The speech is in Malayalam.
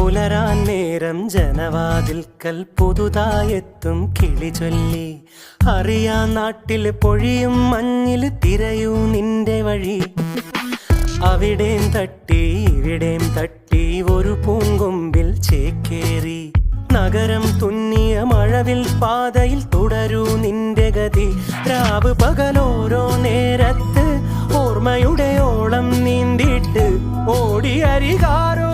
പുലരാൻ നേരം ജനവാതിൽക്കൽ പുതുതായെത്തും കിളി ചൊല്ലി. അറിയാ നാട്ടിൽ പൊഴിയും മഞ്ഞിൽ തിരയൂ നിന്റെ വഴി. അവിടേം തട്ടി ഇവിടേം തട്ടി ഒരു പൂങ്കൊമ്പിൽ ചേക്കേറി. നഗരം തുന്നിയ മഴവിൽ പാതയിൽ തുടരൂ നിന്റെ ഗതി. രാവ് പകലോരോ നേരത്ത് ഓർമ്മയുടെ ഓളം നീന്തിട്ട് ഓടി അരികാരോ